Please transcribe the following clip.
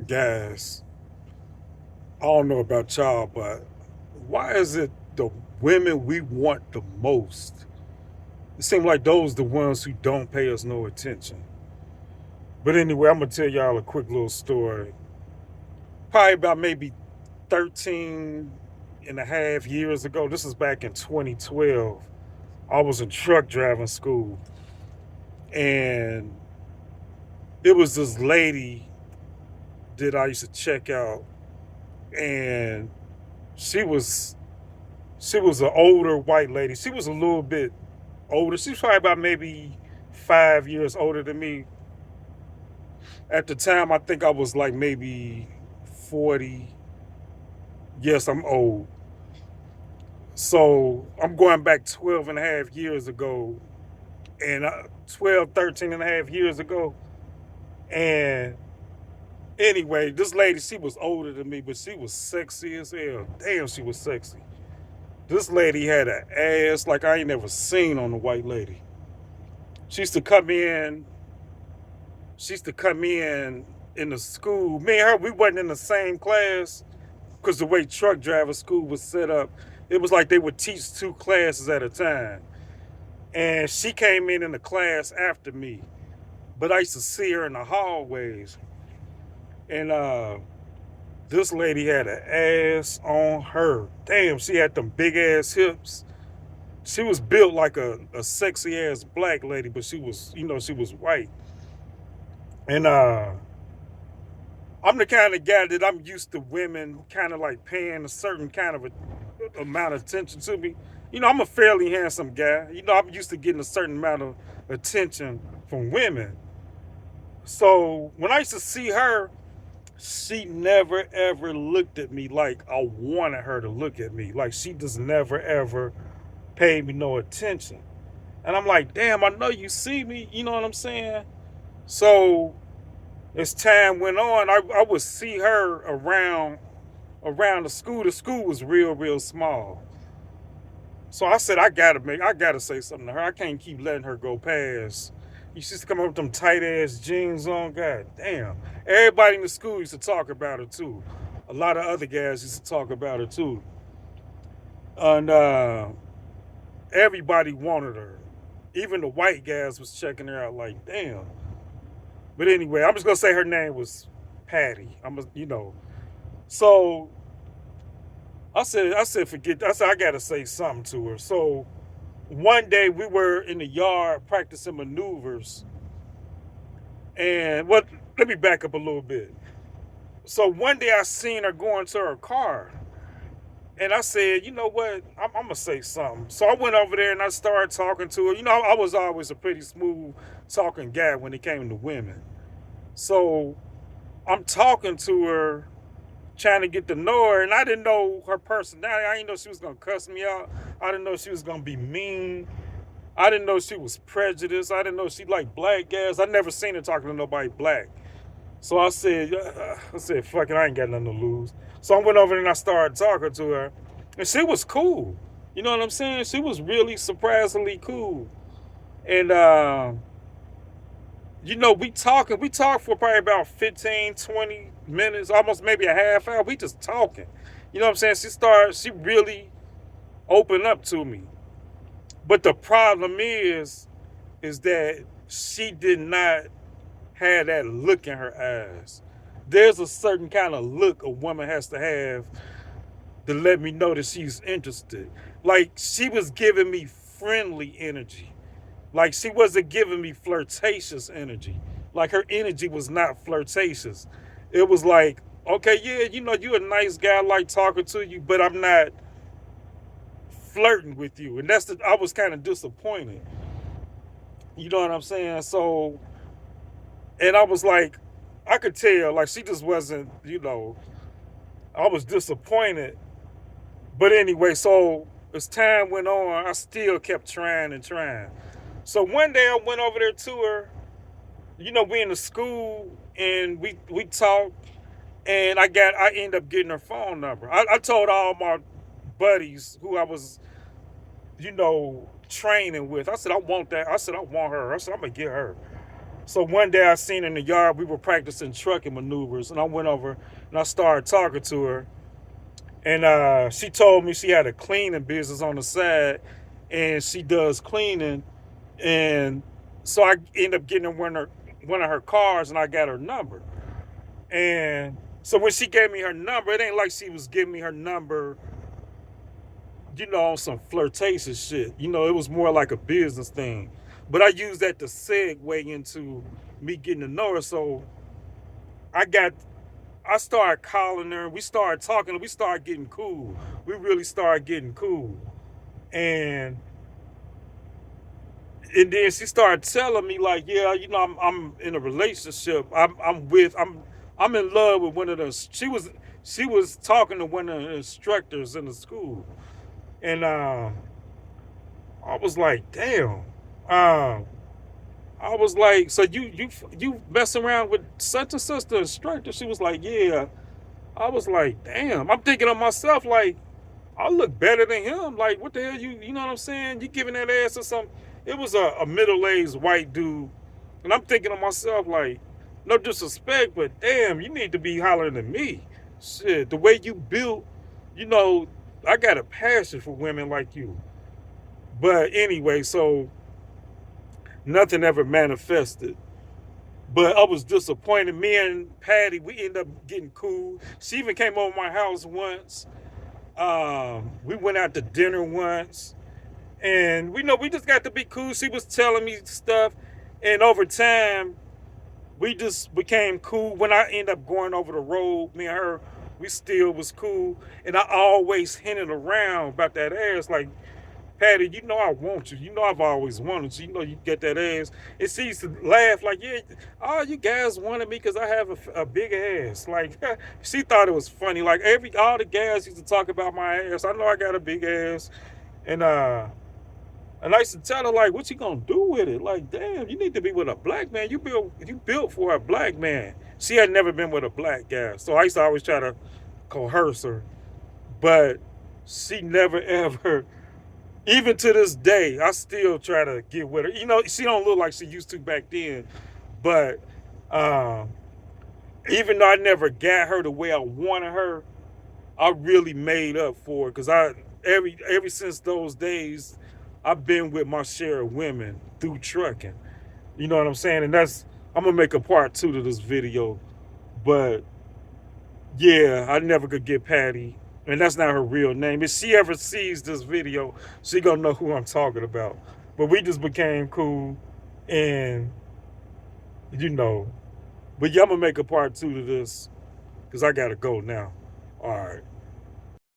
Guys, I don't know about y'all, but why is it the women we want the most? It seems like those the ones who don't pay us no attention. But anyway, I'm gonna tell y'all a quick little story. Probably about maybe 13 and a half years ago. This is back in 2012. I was in truck driving school, and it was this lady that I used to check out, and she was she was an older white lady. She was a little bit older. She was probably about maybe 5 years older than me. At the time, I think I was like maybe 40. Yes, I'm old. So I'm going back 12 and a half years ago, and 12, 13 and a half years ago. And anyway, this lady, she was older than me, but she was sexy as hell. Damn, she was sexy. This lady had an ass like I ain't never seen on a white lady. She used to come in. She used to come in the school. Me and her, we wasn't in the same class because the way truck driver school was set up, it was like they would teach two classes at a time. And she came in the class after me, but I used to see her in the hallways. And this lady had an ass on her. Damn, she had them big ass hips. She was built like a sexy ass black lady, but she was, she was white. And I'm the kind of guy that I'm used to women kind of like paying a certain kind of amount of attention to me. I'm a fairly handsome guy. I'm used to getting a certain amount of attention from women. So when I used to see her, she never ever looked at me like I wanted her to look at me. Like she just never ever paid me no attention. And I'm like, damn, I know you see me. You know what I'm saying? So as time went on, I would see her around the school. The school was real small. So I said, I gotta say something to her. I can't keep letting her go past. You used to come up with them tight ass jeans on. God damn. Everybody in the school used to talk about her too. A lot of other guys used to talk about her too. And everybody wanted her. Even the white guys was checking her out like, damn. But anyway, I'm just gonna say her name was Patty. So I said, forget. I said I gotta say something to her. So one day we were in the yard practicing maneuvers, and what? Let me back up a little bit. So one day I seen her going to her car, and I said, you know what? I'm gonna say something. So I went over there and I started talking to her. I was always a pretty smooth talking guy when it came to women. So I'm talking to her, trying to get to know her, and I didn't know her personality. I didn't know she was gonna cuss me out. I didn't know she was gonna be mean. I didn't know she was prejudiced. I didn't know she liked black guys. I never seen her talking to nobody black. So I said, fuck it, I ain't got nothing to lose. So I went over and I started talking to her, and she was cool. You know what I'm saying? She was really surprisingly cool. And we talked for probably about 15, 20 minutes, almost maybe a half hour. We just talking. You know what I'm saying? She really opened up to me. But the problem is that she did not have that look in her eyes. There's a certain kind of look a woman has to have to let me know that she's interested. Like she was giving me friendly energy. Like she wasn't giving me flirtatious energy. Like her energy was not flirtatious. It was like, okay, yeah, you're a nice guy, I like talking to you, but I'm not flirting with you. And I was kind of disappointed. You know what I'm saying? So, and I was like, I could tell, like she just wasn't, I was disappointed. But anyway, so as time went on, I still kept trying and trying. So one day I went over there to her. We in the school and we talked, and I ended up getting her phone number. I told all my buddies who I was, training with. I said I want that. I said I want her. I said I'm gonna get her. So one day I seen her in the yard, we were practicing trucking maneuvers, and I went over and I started talking to her. And she told me she had a cleaning business on the side, and she does cleaning. And so I ended up getting one of her cars, and I got her number. And so when she gave me her number, it ain't like she was giving me her number, on some flirtatious shit. It was more like a business thing. But I used that to segue into me getting to know her. So I started calling her. We started talking. We started getting cool. We really started getting cool. And then she started telling me like, yeah, I'm in a relationship. I'm in love with one of those. She was talking to one of the instructors in the school, and I was like, damn. Um, I was like, so you messing around with such and such the instructor? She was like, yeah. I was like, damn. I'm thinking of myself like, I look better than him. Like, what the hell you know what I'm saying? You giving that ass or something? It was a middle-aged white dude. And I'm thinking to myself, like, no disrespect, but damn, you need to be hollering at me. Shit, the way you built, you know, I got a passion for women like you. But anyway, so nothing ever manifested. But I was disappointed. Me and Patty, we ended up getting cool. She even came over my house once. We went out to dinner once, and we just got to be cool. She was telling me stuff, and over time, we just became cool. When I ended up going over the road, me and her, we still was cool. And I always hinted around about that ass, like, Patty, I want you. I've always wanted you. You get that ass. And she used to laugh like, yeah, all you guys wanted me because I have a big ass. Like, she thought it was funny. Like, all the guys used to talk about my ass. I know I got a big ass. And I used to tell her, like, what you gonna do with it? Like, damn, you need to be with a black man. You built for a black man. She had never been with a black guy. So I used to always try to coerce her. But she never ever, even to this day, I still try to get with her. She don't look like she used to back then. But um, even though I never got her the way I wanted her, I really made up for it. Cause ever since those days, I've been with my share of women through trucking. You know what I'm saying? And I'm gonna make a part 2 to this video. But yeah, I never could get Patty. And that's not her real name. If she ever sees this video, she gonna know who I'm talking about. But we just became cool, and you know. But yeah, I'm gonna make a part 2 to this because I gotta go now. All right.